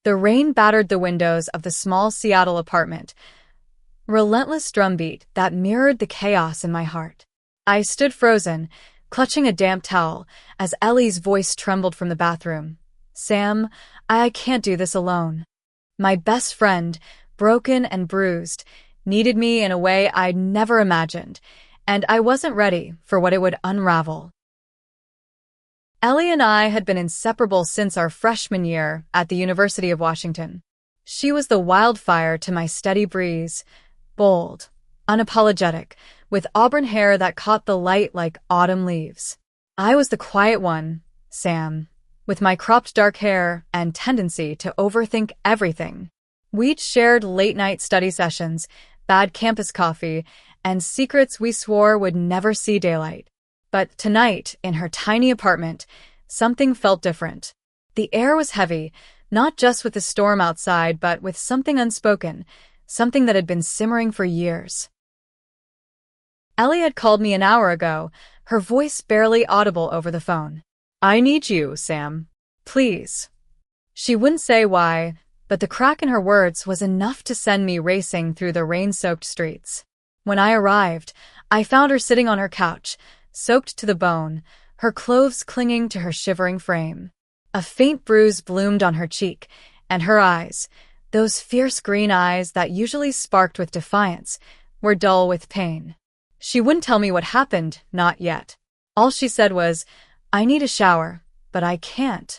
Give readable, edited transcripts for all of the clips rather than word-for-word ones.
The rain battered the windows of the small Seattle apartment, relentless drumbeat that mirrored the chaos in my heart. I stood frozen, clutching a damp towel, as Ellie's voice trembled from the bathroom. "Sam, I can't do this alone." My best friend, broken and bruised, needed me in a way I'd never imagined, and I wasn't ready for what it would unravel. Ellie and I had been inseparable since our freshman year at the University of Washington. She was the wildfire to my steady breeze, bold, unapologetic, with auburn hair that caught the light like autumn leaves. I was the quiet one, Sam, with my cropped dark hair and tendency to overthink everything. We'd shared late-night study sessions, bad campus coffee, and secrets we swore would never see daylight. But tonight, in her tiny apartment, something felt different. The air was heavy, not just with the storm outside, but with something unspoken, something that had been simmering for years. Ellie had called me an hour ago, her voice barely audible over the phone. "I need you, Sam. Please." She wouldn't say why, but the crack in her words was enough to send me racing through the rain-soaked streets. When I arrived, I found her sitting on her couch, soaked to the bone, her clothes clinging to her shivering frame. A faint bruise bloomed on her cheek, and her eyes, those fierce green eyes that usually sparked with defiance, were dull with pain. She wouldn't tell me what happened, not yet. All she said was, "I need a shower, but I can't."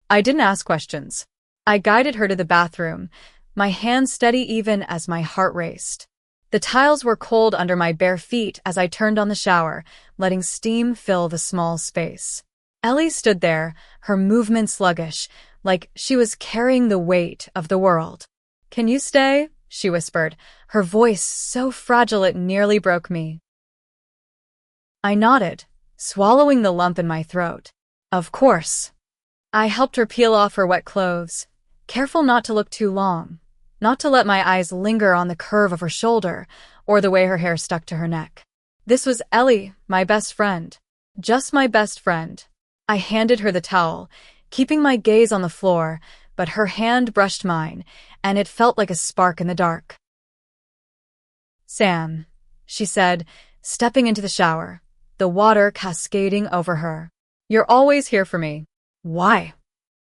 I didn't ask questions. I guided her to the bathroom, my hand steady even as my heart raced. The tiles were cold under my bare feet as I turned on the shower, letting steam fill the small space. Ellie stood there, her movement sluggish, like she was carrying the weight of the world. "Can you stay?" she whispered, her voice so fragile it nearly broke me. I nodded, swallowing the lump in my throat. Of course. I helped her peel off her wet clothes, careful not to look too long, not to let my eyes linger on the curve of her shoulder or the way her hair stuck to her neck. This was Ellie, my best friend. Just my best friend. I handed her the towel, keeping my gaze on the floor, but her hand brushed mine, and it felt like a spark in the dark. "Sam," she said, stepping into the shower, the water cascading over her. "You're always here for me. Why?"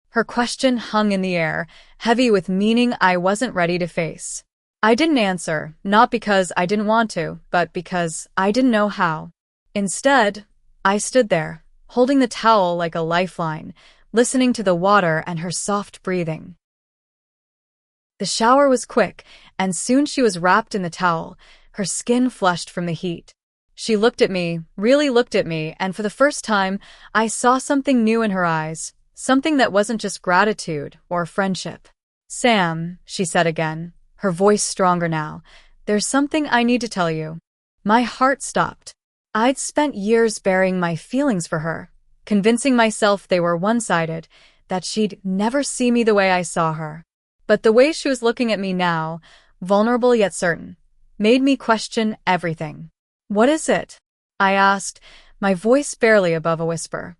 Her question hung in the air, heavy with meaning I wasn't ready to face. I didn't answer, not because I didn't want to, but because I didn't know how. Instead, I stood there, holding the towel like a lifeline, listening to the water and her soft breathing. The shower was quick, and soon she was wrapped in the towel, her skin flushed from the heat. She looked at me, really looked at me, and for the first time, I saw something new in her eyes, something that wasn't just gratitude or friendship. "Sam," she said again, her voice stronger now, "there's something I need to tell you." My heart stopped. I'd spent years burying my feelings for her, convincing myself they were one-sided, that she'd never see me the way I saw her. But the way she was looking at me now, vulnerable yet certain, made me question everything. "What is it?" I asked, my voice barely above a whisper.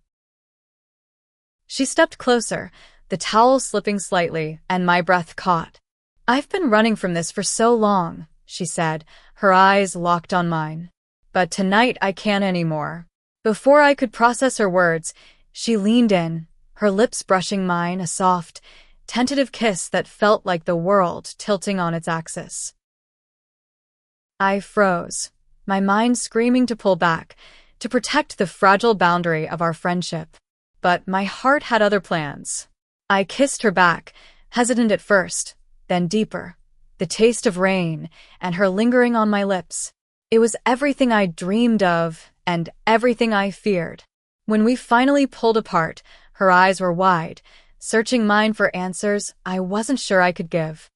She stepped closer, the towel slipping slightly, and my breath caught. "I've been running from this for so long," she said, her eyes locked on mine. "But tonight I can't anymore." Before I could process her words, she leaned in, her lips brushing mine, a soft, tentative kiss that felt like the world tilting on its axis. I froze, my mind screaming to pull back, to protect the fragile boundary of our friendship. But my heart had other plans. I kissed her back, hesitant at first, then deeper, the taste of rain and her lingering on my lips. It was everything I dreamed of and everything I feared. When we finally pulled apart, her eyes were wide, searching mine for answers I wasn't sure I could give.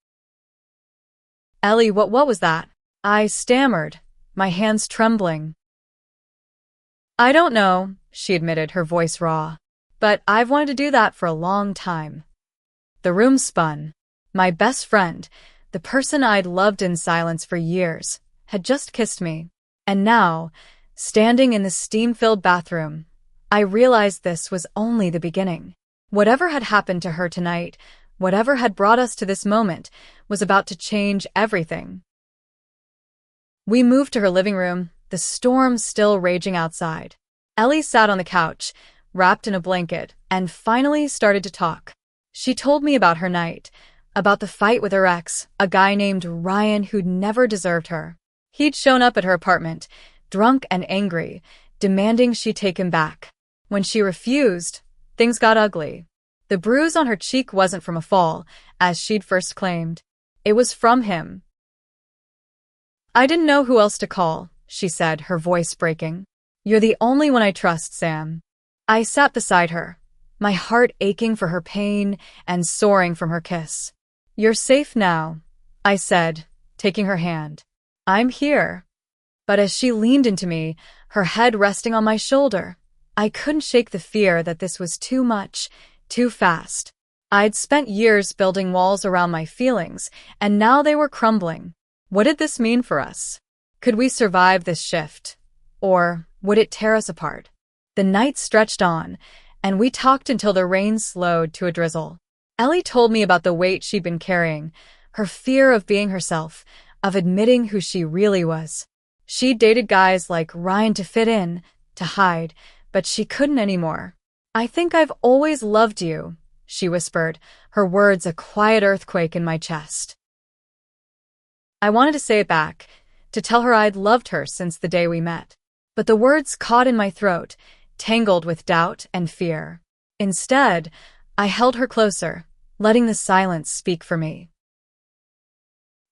"Ellie, what was that?" I stammered, my hands trembling. "I don't know," she admitted, her voice raw. "But I've wanted to do that for a long time." The room spun. My best friend, the person I'd loved in silence for years, had just kissed me. And now, standing in the steam-filled bathroom, I realized this was only the beginning. Whatever had happened to her tonight whatever had brought us to this moment was about to change everything. We moved to her living room, the storm still raging outside. Ellie sat on the couch, wrapped in a blanket, and finally started to talk. She told me about her night, about the fight with her ex, a guy named Ryan who'd never deserved her. He'd shown up at her apartment, drunk and angry, demanding she take him back. When she refused, things got ugly. The bruise on her cheek wasn't from a fall, as she'd first claimed. It was from him. "I didn't know who else to call," she said, her voice breaking. "You're the only one I trust, Sam." I sat beside her, my heart aching for her pain and soaring from her kiss. "You're safe now," I said, taking her hand. "I'm here." But as she leaned into me, her head resting on my shoulder, I couldn't shake the fear that this was too much, too fast. I'd spent years building walls around my feelings, and now they were crumbling. What did this mean for us? Could we survive this shift? Or would it tear us apart? The night stretched on, and we talked until the rain slowed to a drizzle. Ellie told me about the weight she'd been carrying, her fear of being herself, of admitting who she really was. She'd dated guys like Ryan to fit in, to hide, but she couldn't anymore. "I think I've always loved you," she whispered, her words a quiet earthquake in my chest. I wanted to say it back, to tell her I'd loved her since the day we met. But the words caught in my throat, tangled with doubt and fear. Instead, I held her closer, letting the silence speak for me.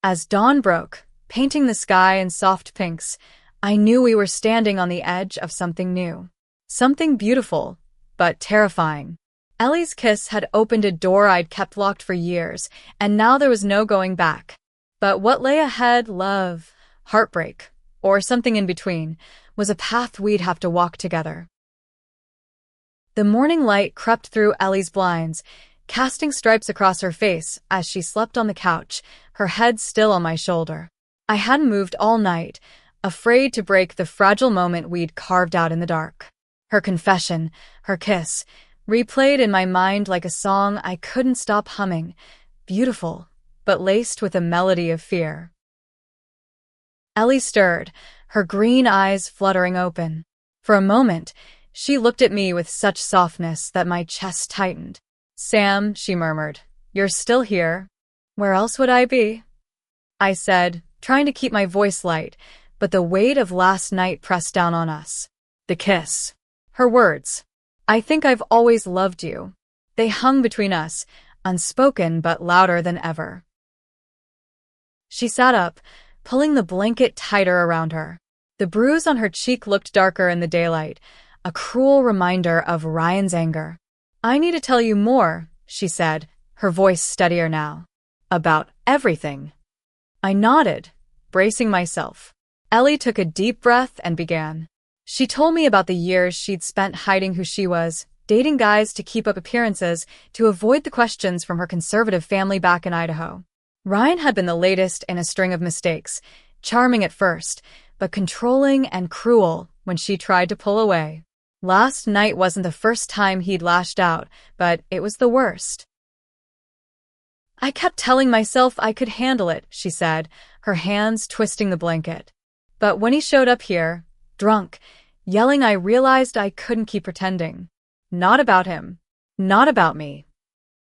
As dawn broke, painting the sky in soft pinks, I knew we were standing on the edge of something new. Something beautiful, but terrifying. Ellie's kiss had opened a door I'd kept locked for years, and now there was no going back. But what lay ahead, love, heartbreak, or something in between, was a path we'd have to walk together. The morning light crept through Ellie's blinds, casting stripes across her face as she slept on the couch, her head still on my shoulder. I hadn't moved all night, afraid to break the fragile moment we'd carved out in the dark. Her confession, her kiss, replayed in my mind like a song I couldn't stop humming, beautiful, but laced with a melody of fear. Ellie stirred, her green eyes fluttering open. For a moment, she looked at me with such softness that my chest tightened. "Sam," she murmured, "you're still here. Where else would I be?" I said, trying to keep my voice light, but the weight of last night pressed down on us. The kiss. Her words. "I think I've always loved you." They hung between us, unspoken but louder than ever. She sat up, pulling the blanket tighter around her. The bruise on her cheek looked darker in the daylight, a cruel reminder of Ryan's anger. "I need to tell you more," she said, her voice steadier now. "About everything." I nodded, bracing myself. Ellie took a deep breath and began. She told me about the years she'd spent hiding who she was, dating guys to keep up appearances to avoid the questions from her conservative family back in Idaho. Ryan had been the latest in a string of mistakes, charming at first, but controlling and cruel when she tried to pull away. Last night wasn't the first time he'd lashed out, but it was the worst. "I kept telling myself I could handle it," she said, her hands twisting the blanket. "But when he showed up here, drunk, yelling, I realized I couldn't keep pretending. Not about him. Not about me."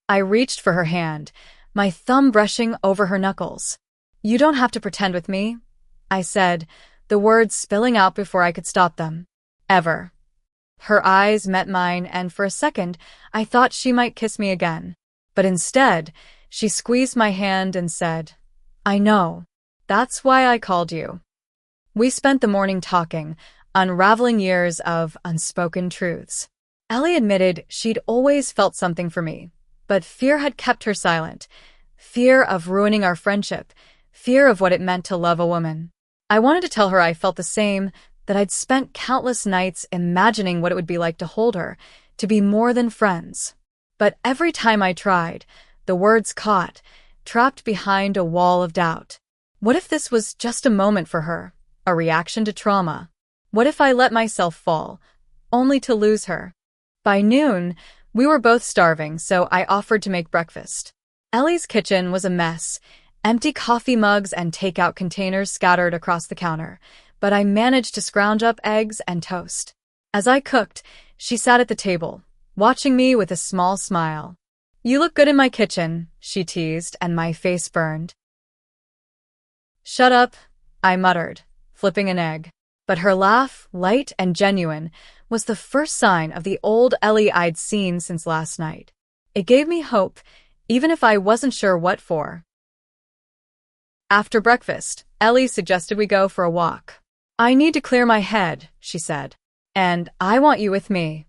I reached for her hand, my thumb brushing over her knuckles. "You don't have to pretend with me," I said, the words spilling out before I could stop them. "Ever." Her eyes met mine, and for a second, I thought she might kiss me again. But instead, she squeezed my hand and said, "I know. That's why I called you." We spent the morning talking, unraveling years of unspoken truths. Ellie admitted she'd always felt something for me, but fear had kept her silent. Fear of ruining our friendship, fear of what it meant to love a woman. I wanted to tell her I felt the same, that I'd spent countless nights imagining what it would be like to hold her, to be more than friends. But every time I tried, the words caught, trapped behind a wall of doubt. What if this was just a moment for her, a reaction to trauma? What if I let myself fall, only to lose her? By noon, we were both starving, so I offered to make breakfast. Ellie's kitchen was a mess, empty coffee mugs and takeout containers scattered across the counter, but I managed to scrounge up eggs and toast. As I cooked, she sat at the table, watching me with a small smile. "You look good in my kitchen," she teased, and my face burned. "Shut up," I muttered, flipping an egg. But her laugh, light and genuine, was the first sign of the old Ellie I'd seen since last night. It gave me hope, even if I wasn't sure what for. After breakfast, Ellie suggested we go for a walk. "I need to clear my head," she said. "And I want you with me."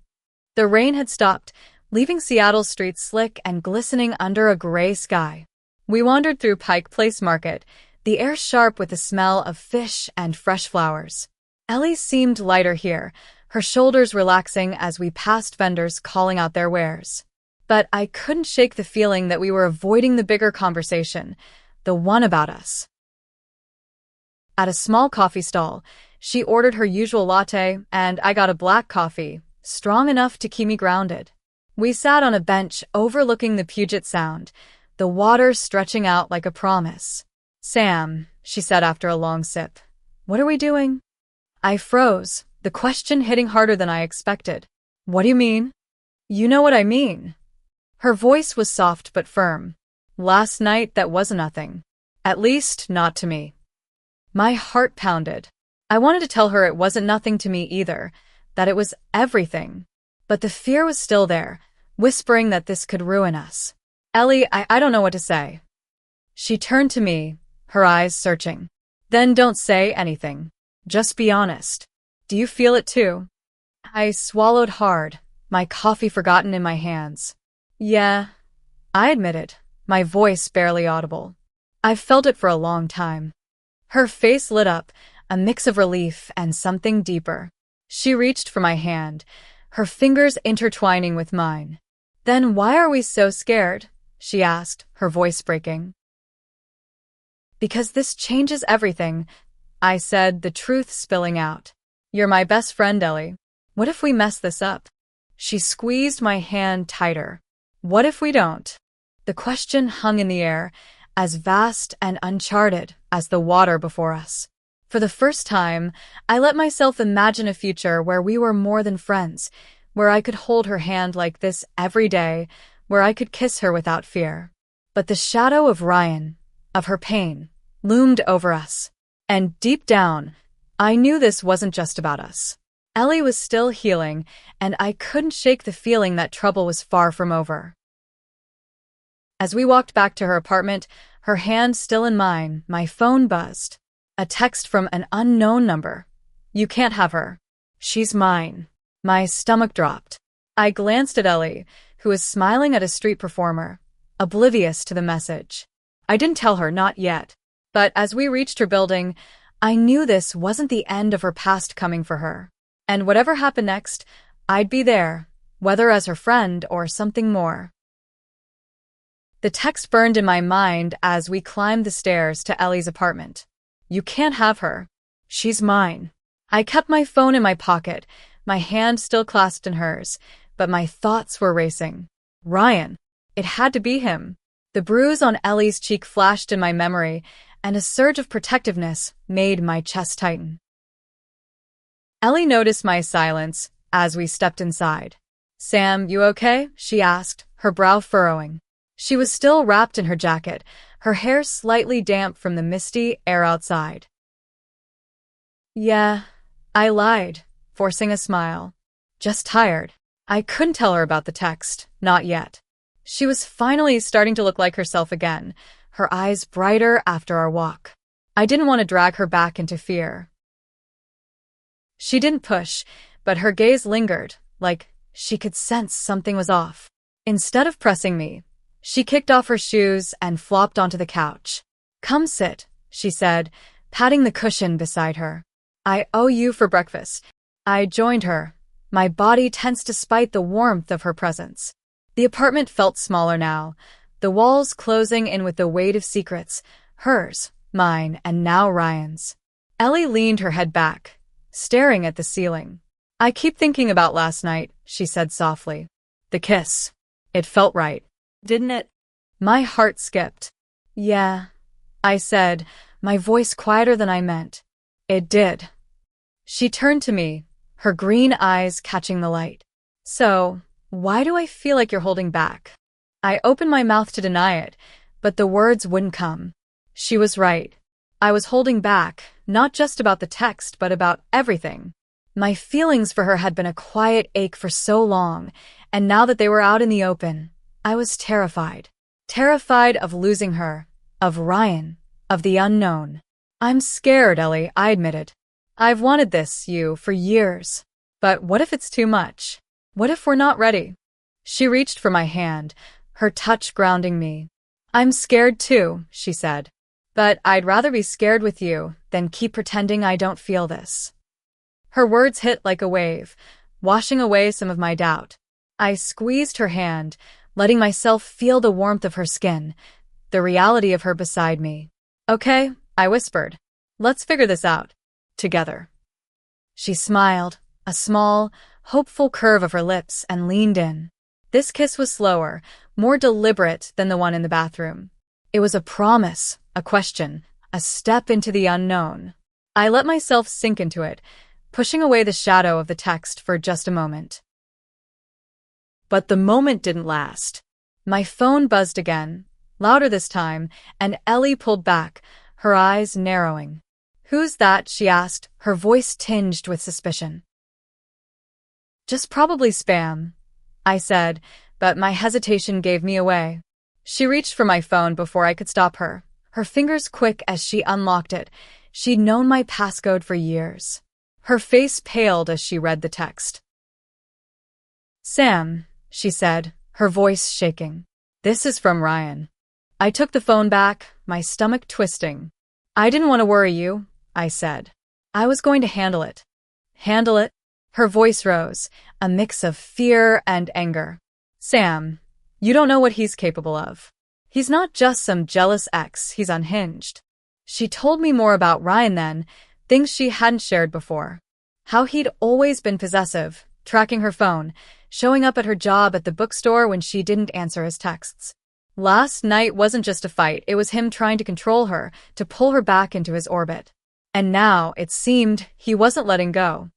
The rain had stopped, leaving Seattle's streets slick and glistening under a gray sky. We wandered through Pike Place Market, the air sharp with the smell of fish and fresh flowers. Ellie seemed lighter here, her shoulders relaxing as we passed vendors calling out their wares. But I couldn't shake the feeling that we were avoiding the bigger conversation, the one about us. At a small coffee stall, she ordered her usual latte, and I got a black coffee, strong enough to keep me grounded. We sat on a bench overlooking the Puget Sound, the water stretching out like a promise. "Sam," she said after a long sip, "what are we doing?" I froze, the question hitting harder than I expected. "What do you mean?" "You know what I mean." Her voice was soft but firm. "Last night, that was nothing. At least, not to me." My heart pounded. I wanted to tell her it wasn't nothing to me either, that it was everything. But the fear was still there, whispering that this could ruin us. "Ellie, I don't know what to say." She turned to me, her eyes searching. "Then don't say anything. Just be honest. Do you feel it too?" I swallowed hard, my coffee forgotten in my hands. "Yeah," I admitted, my voice barely audible. "I've felt it for a long time." Her face lit up, a mix of relief and something deeper. She reached for my hand, her fingers intertwining with mine. "Then why are we so scared?" she asked, her voice breaking. "Because this changes everything," I said, the truth spilling out. "You're my best friend, Ellie. What if we mess this up?" She squeezed my hand tighter. "What if we don't?" The question hung in the air, as vast and uncharted as the water before us. For the first time, I let myself imagine a future where we were more than friends, where I could hold her hand like this every day, where I could kiss her without fear. But the shadow of Ryan, of her pain, loomed over us. And deep down, I knew this wasn't just about us. Ellie was still healing, and I couldn't shake the feeling that trouble was far from over. As we walked back to her apartment, her hand still in mine, my phone buzzed. A text from an unknown number. "You can't have her. She's mine." My stomach dropped. I glanced at Ellie, who was smiling at a street performer, oblivious to the message. I didn't tell her, not yet. But as we reached her building, I knew this wasn't the end of her past coming for her. And whatever happened next, I'd be there, whether as her friend or something more. The text burned in my mind as we climbed the stairs to Ellie's apartment. "You can't have her. She's mine." I kept my phone in my pocket, my hand still clasped in hers, but my thoughts were racing. Ryan. It had to be him. The bruise on Ellie's cheek flashed in my memory, and a surge of protectiveness made my chest tighten. Ellie noticed my silence as we stepped inside. "Sam, you okay?" she asked, her brow furrowing. She was still wrapped in her jacket, her hair slightly damp from the misty air outside. "Yeah," I lied, forcing a smile. "Just tired." I couldn't tell her about the text, not yet. She was finally starting to look like herself again, her eyes brighter after our walk. I didn't want to drag her back into fear. She didn't push, but her gaze lingered, like she could sense something was off. Instead of pressing me, she kicked off her shoes and flopped onto the couch. "Come sit," she said, patting the cushion beside her. "I owe you for breakfast." I joined her, my body tense despite the warmth of her presence. The apartment felt smaller now, the walls closing in with the weight of secrets, hers, mine, and now Ryan's. Ellie leaned her head back, staring at the ceiling. "I keep thinking about last night," she said softly. "The kiss. It felt right, didn't it?" My heart skipped. Yeah, I said, my voice quieter than I meant. It did. She turned to me, her green eyes catching the light. So, why do I feel like you're holding back? I opened my mouth to deny it, but the words wouldn't come. She was right. I was holding back, not just about the text, but about everything. My feelings for her had been a quiet ache for so long, and now that they were out in the open, I was terrified. Terrified of losing her, of Ryan, of the unknown. I'm scared, Ellie, I admitted. I've wanted this, for years. But what if it's too much? What if we're not ready? She reached for my hand, her touch grounding me. I'm scared too, she said. But I'd rather be scared with you than keep pretending I don't feel this. Her words hit like a wave, washing away some of my doubt. I squeezed her hand, letting myself feel the warmth of her skin, the reality of her beside me. Okay, I whispered. Let's figure this out. Together. She smiled, a small, hopeful curve of her lips, and leaned in. This kiss was slower, more deliberate than the one in the bathroom. It was a promise, a question, a step into the unknown. I let myself sink into it, pushing away the shadow of the text for just a moment. But the moment didn't last. My phone buzzed again, louder this time, and Ellie pulled back, her eyes narrowing. Who's that? She asked, her voice tinged with suspicion. Just probably spam, I said, but my hesitation gave me away. She reached for my phone before I could stop her, her fingers quick as she unlocked it. She'd known my passcode for years. Her face paled as she read the text. Sam, she said, her voice shaking. This is from Ryan. I took the phone back, my stomach twisting. I didn't want to worry you, I said. I was going to handle it. Handle it? Her voice rose, a mix of fear and anger. Sam, you don't know what he's capable of. He's not just some jealous ex, he's unhinged. She told me more about Ryan then, things she hadn't shared before. How he'd always been possessive, tracking her phone, showing up at her job at the bookstore when she didn't answer his texts. Last night wasn't just a fight, it was him trying to control her, to pull her back into his orbit. And now, it seemed, he wasn't letting go.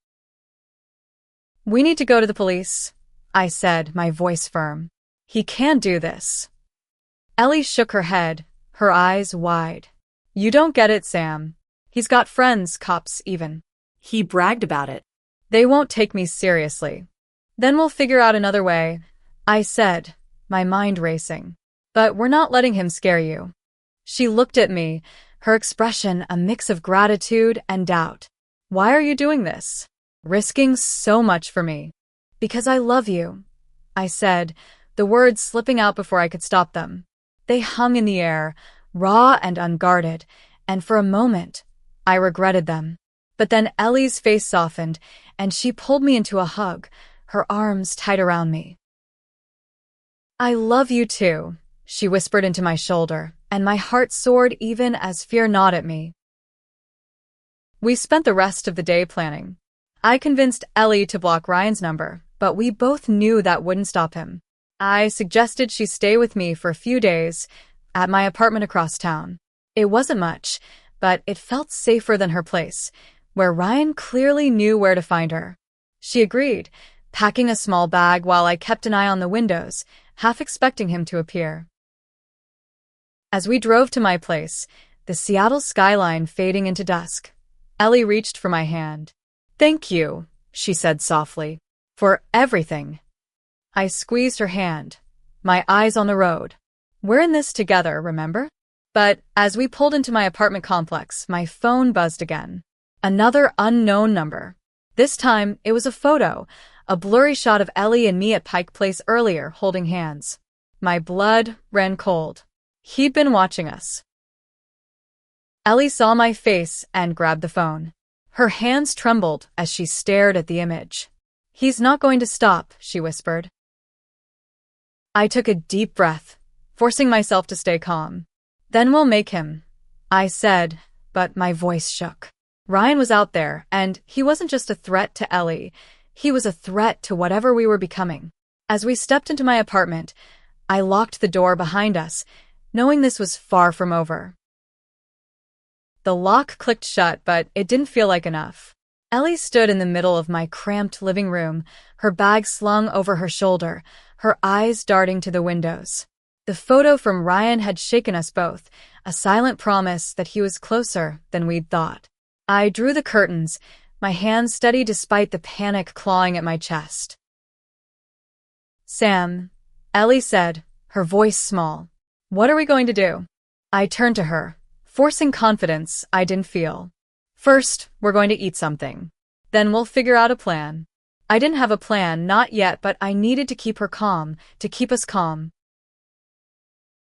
We need to go to the police, I said, my voice firm. He can't do this. Ellie shook her head, her eyes wide. You don't get it, Sam. He's got friends, cops even. He bragged about it. They won't take me seriously. Then we'll figure out another way, I said, my mind racing. But we're not letting him scare you. She looked at me, her expression a mix of gratitude and doubt. Why are you doing this? Risking so much for me. Because I love you, I said, the words slipping out before I could stop them. They hung in the air, raw and unguarded, and for a moment, I regretted them. But then Ellie's face softened, and she pulled me into a hug, her arms tight around me. I love you too, she whispered into my shoulder, and my heart soared even as fear gnawed at me. We spent the rest of the day planning. I convinced Ellie to block Ryan's number, but we both knew that wouldn't stop him. I suggested she stay with me for a few days at my apartment across town. It wasn't much, but it felt safer than her place, where Ryan clearly knew where to find her. She agreed, packing a small bag while I kept an eye on the windows, half expecting him to appear. As we drove to my place, the Seattle skyline fading into dusk, Ellie reached for my hand. Thank you, she said softly, for everything. I squeezed her hand, my eyes on the road. We're in this together, remember? But as we pulled into my apartment complex, my phone buzzed again. Another unknown number. This time, it was a photo, a blurry shot of Ellie and me at Pike Place earlier, holding hands. My blood ran cold. He'd been watching us. Ellie saw my face and grabbed the phone. Her hands trembled as she stared at the image. He's not going to stop, she whispered. I took a deep breath, forcing myself to stay calm. Then we'll make him, I said, but my voice shook. Ryan was out there, and he wasn't just a threat to Ellie. He was a threat to whatever we were becoming. As we stepped into my apartment, I locked the door behind us, knowing this was far from over. The lock clicked shut, but it didn't feel like enough. Ellie stood in the middle of my cramped living room, her bag slung over her shoulder, her eyes darting to the windows. The photo from Ryan had shaken us both, a silent promise that he was closer than we'd thought. I drew the curtains, my hands steady despite the panic clawing at my chest. "Sam," Ellie said, her voice small. "What are we going to do?" I turned to her, forcing confidence I didn't feel. "First, we're going to eat something. Then we'll figure out a plan." I didn't have a plan, not yet, but I needed to keep her calm, to keep us calm.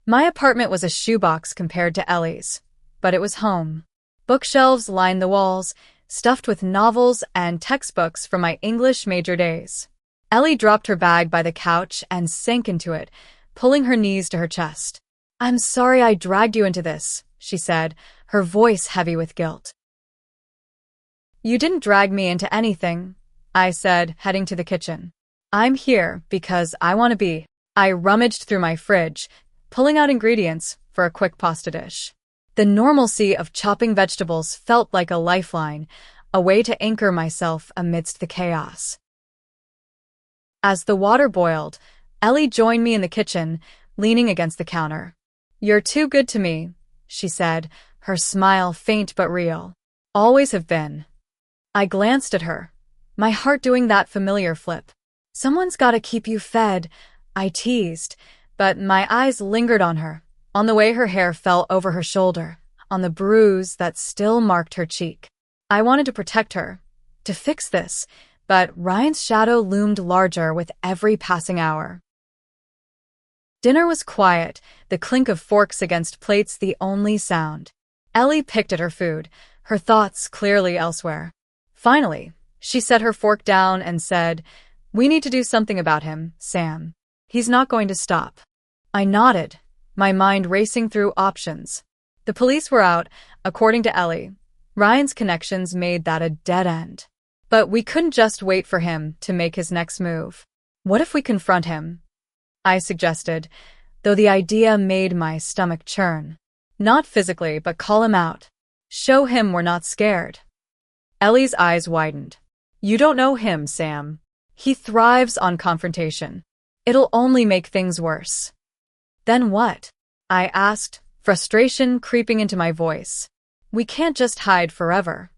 My apartment was a shoebox compared to Ellie's, but it was home. Bookshelves lined the walls, stuffed with novels and textbooks from my English major days. Ellie dropped her bag by the couch and sank into it, pulling her knees to her chest. "I'm sorry I dragged you into this," she said, her voice heavy with guilt. "You didn't drag me into anything," I said, heading to the kitchen. "I'm here because I want to be." I rummaged through my fridge, pulling out ingredients for a quick pasta dish. The normalcy of chopping vegetables felt like a lifeline, a way to anchor myself amidst the chaos. As the water boiled, Ellie joined me in the kitchen, leaning against the counter. "You're too good to me," she said, her smile faint but real. "Always have been." I glanced at her, my heart doing that familiar flip. "Someone's gotta keep you fed," I teased, but my eyes lingered on her, on the way her hair fell over her shoulder, on the bruise that still marked her cheek. I wanted to protect her, to fix this, but Ryan's shadow loomed larger with every passing hour. Dinner was quiet, the clink of forks against plates the only sound. Ellie picked at her food, her thoughts clearly elsewhere. Finally, she set her fork down and said, "We need to do something about him, Sam. He's not going to stop." I nodded, my mind racing through options. The police were out, according to Ellie. Ryan's connections made that a dead end. But we couldn't just wait for him to make his next move. What if we confront him? I suggested, though the idea made my stomach churn. Not physically, but call him out. Show him we're not scared. Ellie's eyes widened. "You don't know him, Sam. He thrives on confrontation. It'll only make things worse." "Then what?" I asked, frustration creeping into my voice. "We can't just hide forever."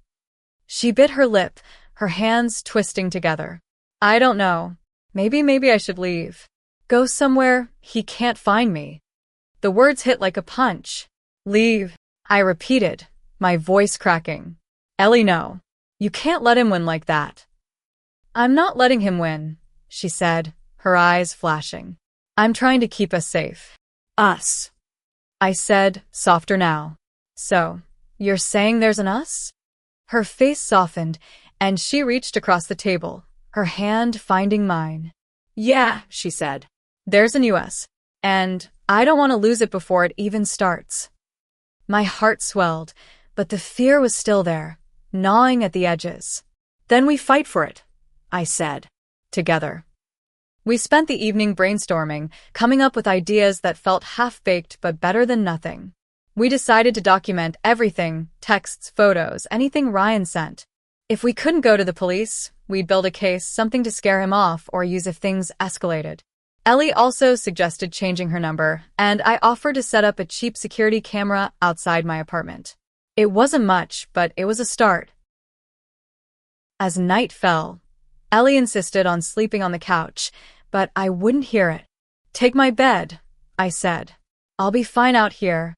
She bit her lip, her hands twisting together. "I don't know. Maybe I should leave. Go somewhere he can't find me." The words hit like a punch. "Leave," I repeated, my voice cracking. "Ellie, no. You can't let him win like that." "I'm not letting him win," she said, her eyes flashing. "I'm trying to keep us safe." "Us," I said, softer now. "So, you're saying there's an us?" Her face softened, and she reached across the table, her hand finding mine. "Yeah," she said. "There's an US, and I don't want to lose it before it even starts." My heart swelled, but the fear was still there, gnawing at the edges. "Then we fight for it," I said. "Together." We spent the evening brainstorming, coming up with ideas that felt half-baked but better than nothing. We decided to document everything, texts, photos, anything Ryan sent. If we couldn't go to the police, we'd build a case, something to scare him off or use if things escalated. Ellie also suggested changing her number, and I offered to set up a cheap security camera outside my apartment. It wasn't much, but it was a start. As night fell, Ellie insisted on sleeping on the couch, but I wouldn't hear it. "Take my bed," I said. "I'll be fine out here."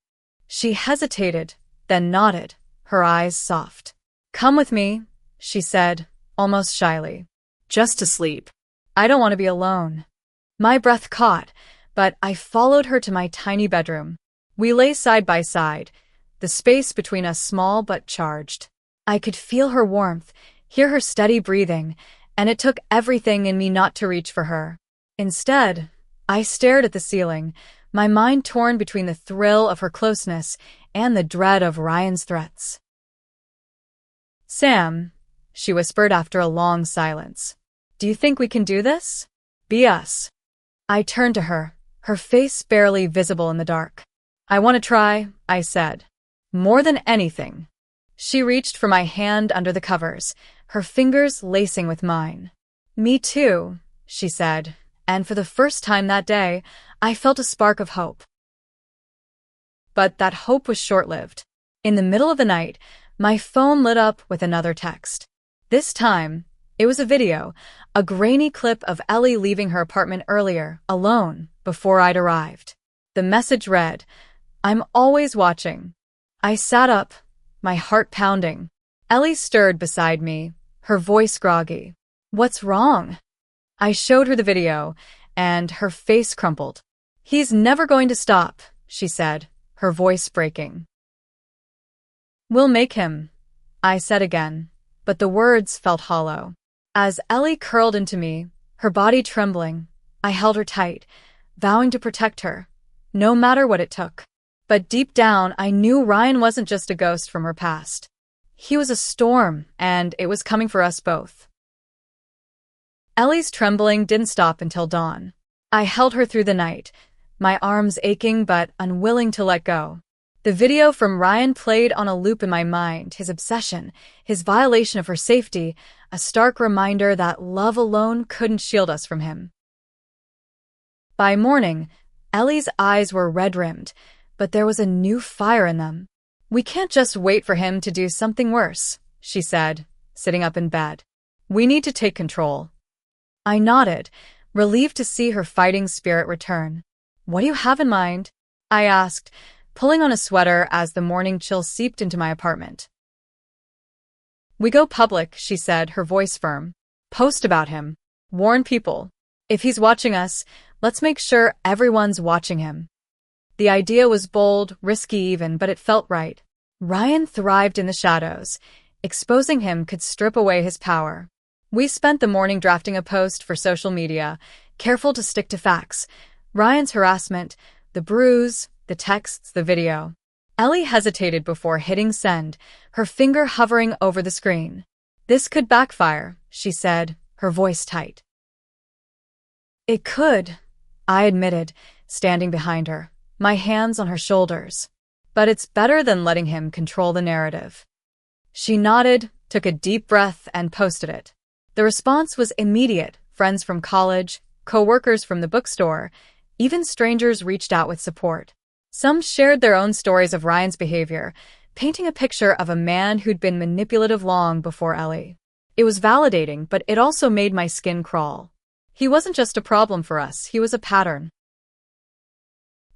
She hesitated, then nodded, her eyes soft. "Come with me," she said, almost shyly. "Just to sleep. I don't want to be alone." My breath caught, but I followed her to my tiny bedroom. We lay side by side, the space between us small but charged. I could feel her warmth, hear her steady breathing, and it took everything in me not to reach for her. Instead, I stared at the ceiling, my mind torn between the thrill of her closeness and the dread of Ryan's threats. "Sam," she whispered after a long silence, "do you think we can do this? Be us." I turned to her, her face barely visible in the dark. "I want to try," I said. "More than anything." She reached for my hand under the covers, her fingers lacing with mine. "Me too," she said, and for the first time that day, I felt a spark of hope. But that hope was short-lived. In the middle of the night, my phone lit up with another text. This time, it was a video, a grainy clip of Ellie leaving her apartment earlier, alone, before I'd arrived. The message read, "I'm always watching." I sat up, my heart pounding. Ellie stirred beside me, her voice groggy. "What's wrong?" I showed her the video, and her face crumpled. "He's never going to stop," she said, her voice breaking. "We'll make him," I said again, but the words felt hollow. As Ellie curled into me, her body trembling, I held her tight, vowing to protect her, no matter what it took. But deep down, I knew Ryan wasn't just a ghost from her past. He was a storm, and it was coming for us both. Ellie's trembling didn't stop until dawn. I held her through the night, my arms aching but unwilling to let go. The video from Ryan played on a loop in my mind, his obsession, his violation of her safety, a stark reminder that love alone couldn't shield us from him. By morning, Ellie's eyes were red-rimmed, but there was a new fire in them. "We can't just wait for him to do something worse," she said, sitting up in bed. "We need to take control." I nodded, relieved to see her fighting spirit return. "What do you have in mind?" I asked, pulling on a sweater as the morning chill seeped into my apartment. "We go public," she said, her voice firm. "Post about him. Warn people. If he's watching us, let's make sure everyone's watching him." The idea was bold, risky even, but it felt right. Ryan thrived in the shadows. Exposing him could strip away his power. We spent the morning drafting a post for social media, careful to stick to facts. Ryan's harassment, the bruise, the texts, the video. Ellie hesitated before hitting send, her finger hovering over the screen. "This could backfire," she said, her voice tight. "It could," I admitted, standing behind her, my hands on her shoulders. "But it's better than letting him control the narrative." She nodded, took a deep breath, and posted it. The response was immediate. Friends from college, co-workers from the bookstore, even strangers reached out with support. Some shared their own stories of Ryan's behavior, painting a picture of a man who'd been manipulative long before Ellie. It was validating, but it also made my skin crawl. He wasn't just a problem for us, he was a pattern.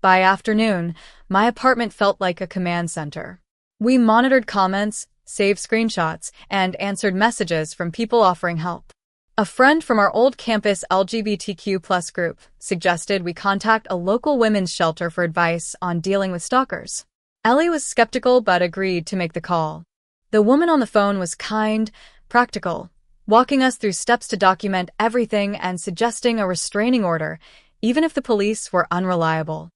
By afternoon, my apartment felt like a command center. We monitored comments, saved screenshots, and answered messages from people offering help. A friend from our old campus LGBTQ+ group suggested we contact a local women's shelter for advice on dealing with stalkers. Ellie was skeptical but agreed to make the call. The woman on the phone was kind, practical, walking us through steps to document everything and suggesting a restraining order, even if the police were unreliable.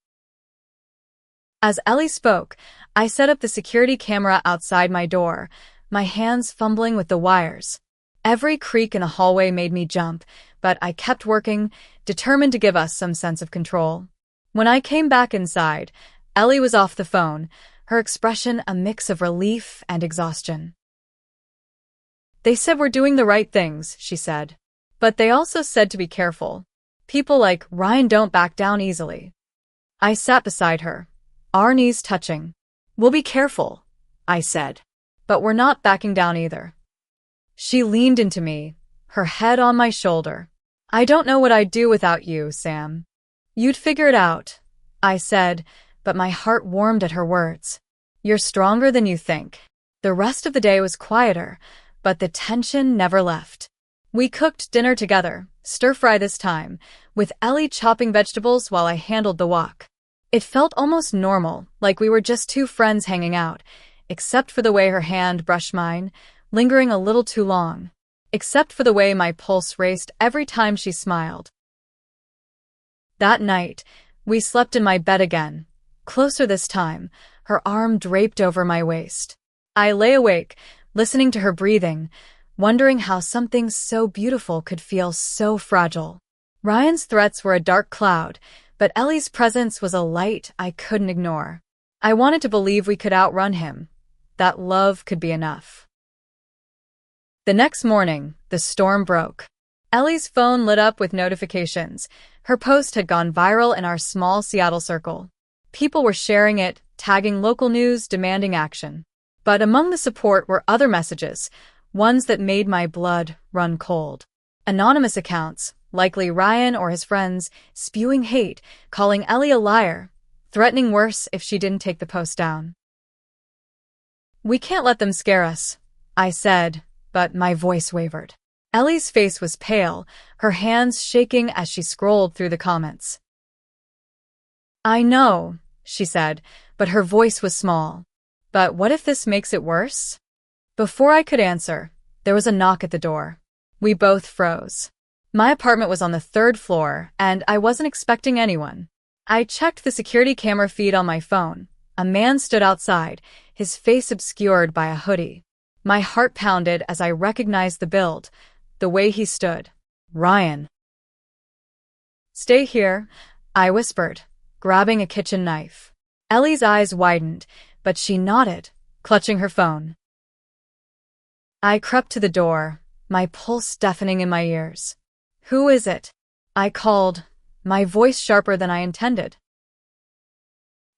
As Ellie spoke, I set up the security camera outside my door, my hands fumbling with the wires. Every creak in the hallway made me jump, but I kept working, determined to give us some sense of control. When I came back inside, Ellie was off the phone, her expression a mix of relief and exhaustion. "They said we're doing the right things," she said. "But they also said to be careful. People like Ryan don't back down easily." I sat beside her, our knees touching. "We'll be careful," I said. "But we're not backing down either." She leaned into me, her head on my shoulder. "I don't know what I'd do without you, Sam." "You'd figure it out," I said, but my heart warmed at her words. "You're stronger than you think." The rest of the day was quieter, but the tension never left. We cooked dinner together, stir-fry this time, with Ellie chopping vegetables while I handled the wok. It felt almost normal, like we were just two friends hanging out, except for the way her hand brushed mine, lingering a little too long, except for the way my pulse raced every time she smiled. That night, we slept in my bed again, closer this time, her arm draped over my waist. I lay awake, listening to her breathing, wondering how something so beautiful could feel so fragile. Ryan's threats were a dark cloud, but Ellie's presence was a light I couldn't ignore. I wanted to believe we could outrun him, that love could be enough. The next morning, the storm broke. Ellie's phone lit up with notifications. Her post had gone viral in our small Seattle circle. People were sharing it, tagging local news, demanding action. But among the support were other messages, ones that made my blood run cold. Anonymous accounts, likely Ryan or his friends, spewing hate, calling Ellie a liar, threatening worse if she didn't take the post down. "We can't let them scare us," I said, but my voice wavered. Ellie's face was pale, her hands shaking as she scrolled through the comments. "I know," she said, but her voice was small. "But what if this makes it worse?" Before I could answer, there was a knock at the door. We both froze. My apartment was on the 3rd floor, and I wasn't expecting anyone. I checked the security camera feed on my phone. A man stood outside, his face obscured by a hoodie. My heart pounded as I recognized the build, the way he stood. Ryan. "Stay here," I whispered, grabbing a kitchen knife. Ellie's eyes widened, but she nodded, clutching her phone. I crept to the door, my pulse deafening in my ears. "Who is it?" I called, my voice sharper than I intended.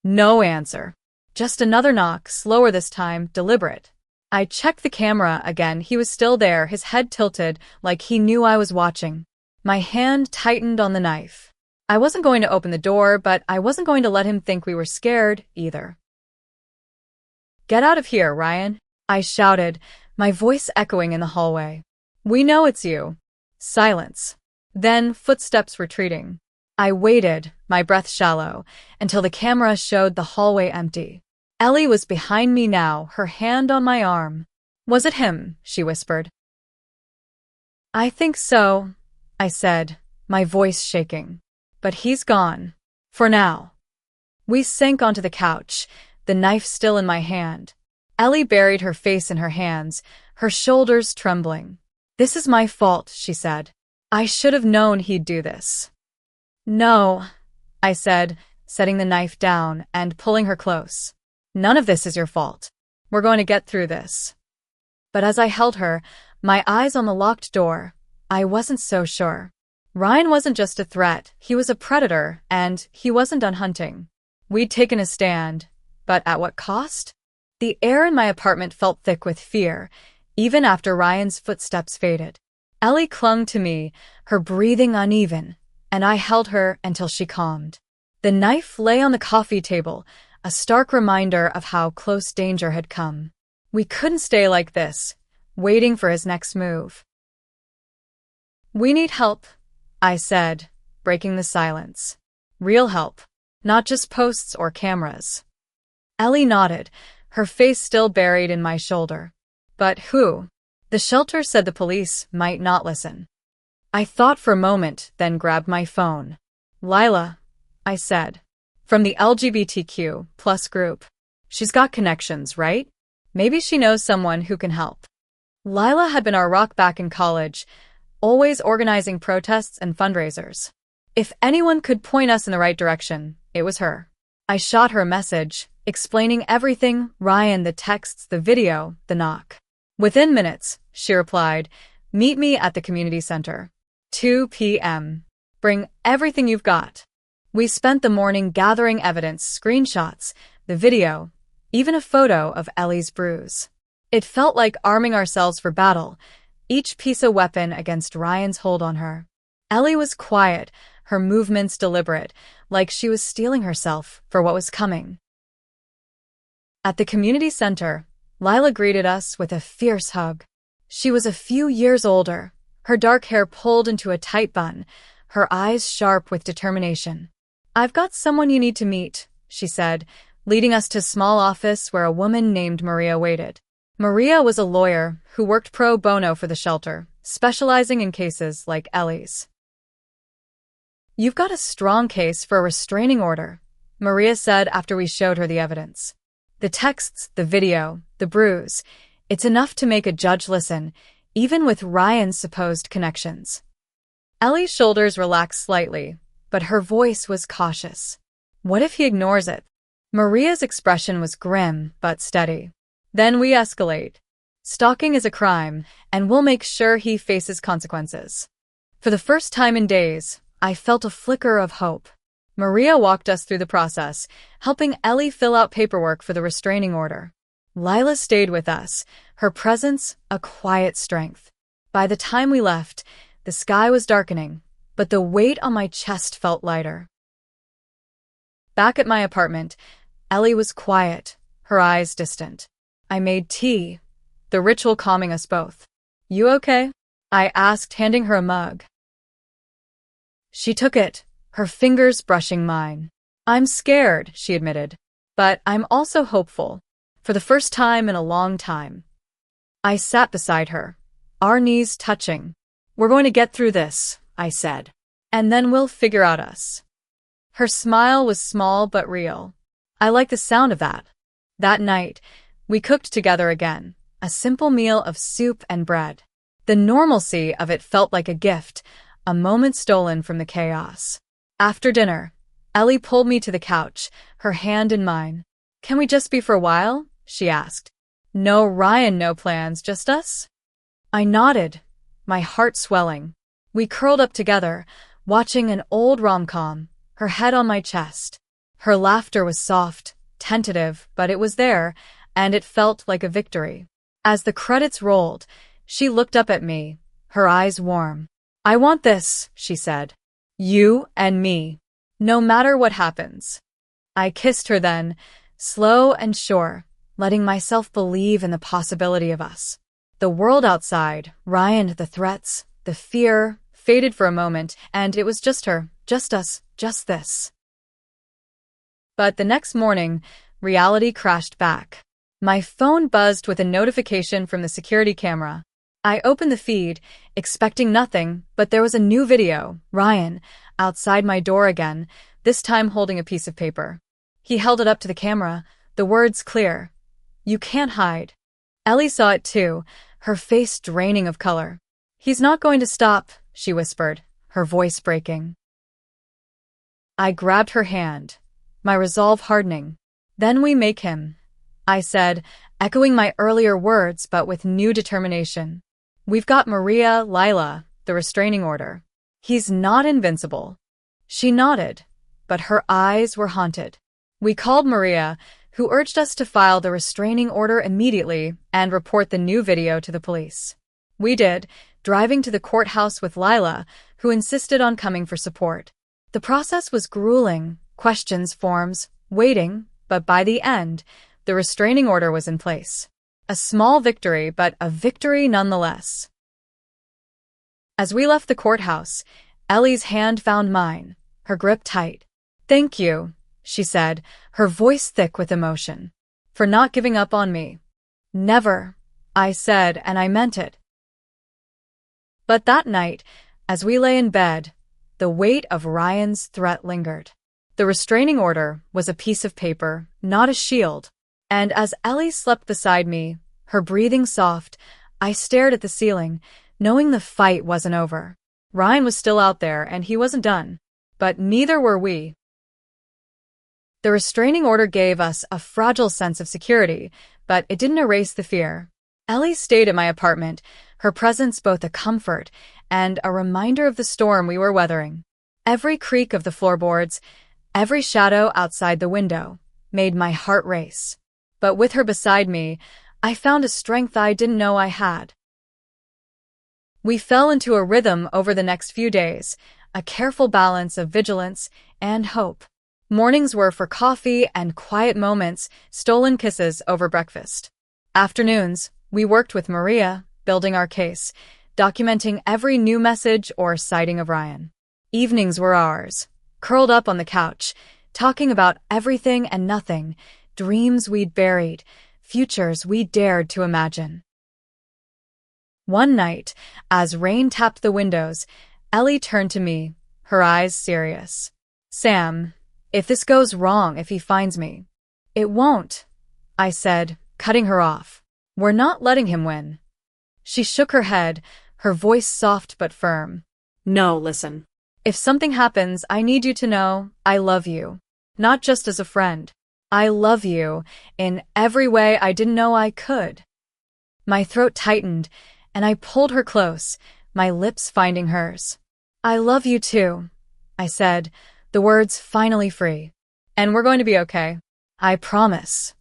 No answer. Just another knock, slower this time, deliberate. I checked the camera again. He was still there, his head tilted, like he knew I was watching. My hand tightened on the knife. I wasn't going to open the door, but I wasn't going to let him think we were scared, either. "Get out of here, Ryan," I shouted, my voice echoing in the hallway. "We know it's you." Silence. Then footsteps retreating. I waited, my breath shallow, until the camera showed the hallway empty. Ellie was behind me now, her hand on my arm. "Was it him?" she whispered. "I think so," I said, my voice shaking. "But he's gone. For now." We sank onto the couch, the knife still in my hand. Ellie buried her face in her hands, her shoulders trembling. "This is my fault," she said. "I should have known he'd do this." "No," I said, setting the knife down and pulling her close. "None of this is your fault. We're going to get through this." But as I held her, my eyes on the locked door, I wasn't so sure. Ryan wasn't just a threat, he was a predator, and he wasn't done hunting. We'd taken a stand, but at what cost? The air in my apartment felt thick with fear, even after Ryan's footsteps faded. Ellie clung to me, her breathing uneven, and I held her until she calmed. The knife lay on the coffee table, a stark reminder of how close danger had come. We couldn't stay like this, waiting for his next move. "We need help," I said, breaking the silence. "Real help, not just posts or cameras." Ellie nodded, her face still buried in my shoulder. "But who?" "The shelter said the police might not listen." I thought for a moment, then grabbed my phone. "Lila," I said, "from the LGBTQ+ group. She's got connections, right? Maybe she knows someone who can help." Lila had been our rock back in college, always organizing protests and fundraisers. If anyone could point us in the right direction, it was her. I shot her a message, explaining everything: Ryan, the texts, the video, the knock. Within minutes, she replied, "Meet me at the community center. 2 p.m. Bring everything you've got." We spent the morning gathering evidence, screenshots, the video, even a photo of Ellie's bruise. It felt like arming ourselves for battle, each piece a weapon against Ryan's hold on her. Ellie was quiet, her movements deliberate, like she was steeling herself for what was coming. At the community center, Lila greeted us with a fierce hug. She was a few years older, her dark hair pulled into a tight bun, her eyes sharp with determination. "I've got someone you need to meet," she said, leading us to a small office where a woman named Maria waited. Maria was a lawyer who worked pro bono for the shelter, specializing in cases like Ellie's. "You've got a strong case for a restraining order," Maria said after we showed her the evidence. "The texts, the video, the bruise, it's enough to make a judge listen, even with Ryan's supposed connections." Ellie's shoulders relaxed slightly, but her voice was cautious. What if he ignores it? Maria's expression was grim but steady. Then we escalate. Stalking is a crime, and we'll make sure he faces consequences. For the first time in days, I felt a flicker of hope. Maria walked us through the process, helping Ellie fill out paperwork for the restraining order. Lila stayed with us, her presence a quiet strength. By the time we left, the sky was darkening, but the weight on my chest felt lighter. Back at my apartment, Ellie was quiet, her eyes distant. I made tea, the ritual calming us both. "You okay?" I asked, handing her a mug. She took it, her fingers brushing mine. "I'm scared," she admitted, "but I'm also hopeful. For the first time in a long time." I sat beside her, our knees touching. "We're going to get through this," I said. "And then we'll figure out us." Her smile was small but real. I liked the sound of that. That night, we cooked together again, a simple meal of soup and bread. The normalcy of it felt like a gift, a moment stolen from the chaos. After dinner, Ellie pulled me to the couch, her hand in mine. "Can we just be for a while?" she asked. "No Ryan, no plans, just us?" I nodded, my heart swelling. We curled up together, watching an old rom-com, her head on my chest. Her laughter was soft, tentative, but it was there, and it felt like a victory. As the credits rolled, she looked up at me, her eyes warm. "I want this," she said. "You and me. No matter what happens." I kissed her then, slow and sure, letting myself believe in the possibility of us. The world outside, Ryan, the threats, the fear, faded for a moment, and it was just her, just us, just this. But the next morning, reality crashed back. My phone buzzed with a notification from the security camera. I opened the feed, expecting nothing, but there was a new video, Ryan, outside my door again, this time holding a piece of paper. He held it up to the camera, the words clear. "You can't hide." Ellie saw it too, her face draining of color. "He's not going to stop," she whispered, her voice breaking. I grabbed her hand, my resolve hardening. "Then we make him," I said, echoing my earlier words but with new determination. "We've got Maria, Lila, the restraining order. He's not invincible." She nodded, but her eyes were haunted. We called Maria, who urged us to file the restraining order immediately and report the new video to the police. We did, driving to the courthouse with Lila, who insisted on coming for support. The process was grueling, questions, forms, waiting, but by the end, the restraining order was in place. A small victory, but a victory nonetheless. As we left the courthouse, Ellie's hand found mine, her grip tight. "Thank you," she said, her voice thick with emotion, "for not giving up on me." "Never," I said, and I meant it. But that night, as we lay in bed, the weight of Ryan's threat lingered. The restraining order was a piece of paper, not a shield. And as Ellie slept beside me, her breathing soft, I stared at the ceiling, knowing the fight wasn't over. Ryan was still out there, and he wasn't done. But neither were we. The restraining order gave us a fragile sense of security, but it didn't erase the fear. Ellie stayed at my apartment, her presence both a comfort and a reminder of the storm we were weathering. Every creak of the floorboards, every shadow outside the window, made my heart race. But with her beside me, I found a strength I didn't know I had. We fell into a rhythm over the next few days, a careful balance of vigilance and hope. Mornings were for coffee and quiet moments, stolen kisses over breakfast. Afternoons, we worked with Maria, building our case, documenting every new message or sighting of Ryan. Evenings were ours, curled up on the couch, talking about everything and nothing, dreams we'd buried, futures we dared to imagine. One night, as rain tapped the windows, Ellie turned to me, her eyes serious. "Sam, if this goes wrong, if he finds me." "It won't," I said, cutting her off. "We're not letting him win." She shook her head, her voice soft but firm. "No, listen. If something happens, I need you to know I love you. Not just as a friend. I love you in every way I didn't know I could. My throat tightened, and I pulled her close, my lips finding hers. I love you too, I said, the words finally free. And we're going to be okay. I promise.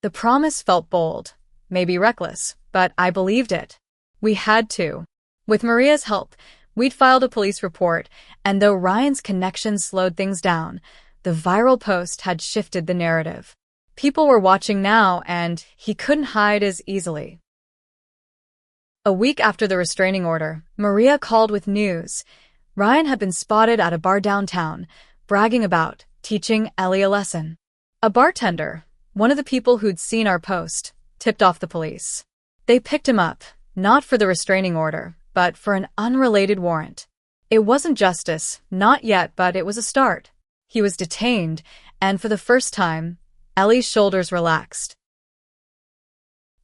The promise felt bold, maybe reckless, but I believed it. We had to. With Maria's help, we'd filed a police report, and though Ryan's connection slowed things down, the viral post had shifted the narrative. People were watching now, and he couldn't hide as easily. A week after the restraining order, Maria called with news. Ryan had been spotted at a bar downtown, bragging about teaching Ellie a lesson. A bartender, one of the people who'd seen our post, tipped off the police. They picked him up, not for the restraining order, but for an unrelated warrant. It wasn't justice, not yet, but it was a start. He was detained, and for the first time, Ellie's shoulders relaxed.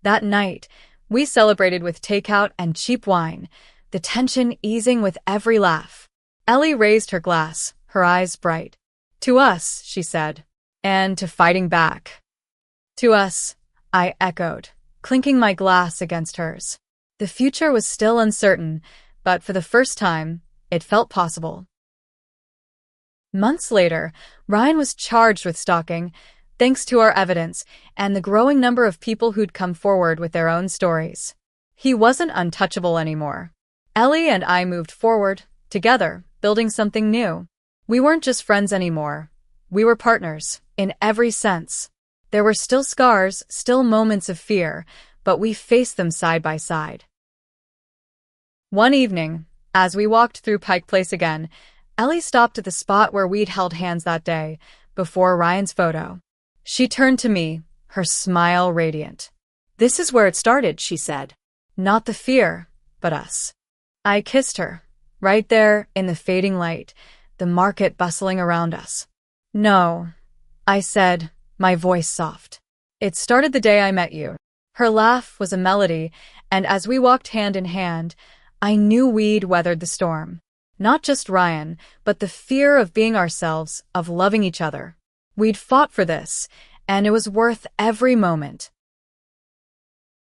That night, we celebrated with takeout and cheap wine, the tension easing with every laugh. Ellie raised her glass, her eyes bright. To us, she said, and to fighting back. To us, I echoed, clinking my glass against hers. The future was still uncertain, but for the first time, it felt possible. Months later, Ryan was charged with stalking, thanks to our evidence and the growing number of people who'd come forward with their own stories. He wasn't untouchable anymore. Ellie and I moved forward, together, building something new. We weren't just friends anymore. We were partners, in every sense. There were still scars, still moments of fear, but we faced them side by side. One evening, as we walked through Pike Place again, Ellie stopped at the spot where we'd held hands that day, before Ryan's photo. She turned to me, her smile radiant. "This is where it started," she said. "Not the fear, but us." I kissed her, right there in the fading light, the market bustling around us. "No," I said, my voice soft. "It started the day I met you." Her laugh was a melody, and as we walked hand in hand, I knew we'd weathered the storm. Not just Ryan, but the fear of being ourselves, of loving each other. We'd fought for this, and it was worth every moment.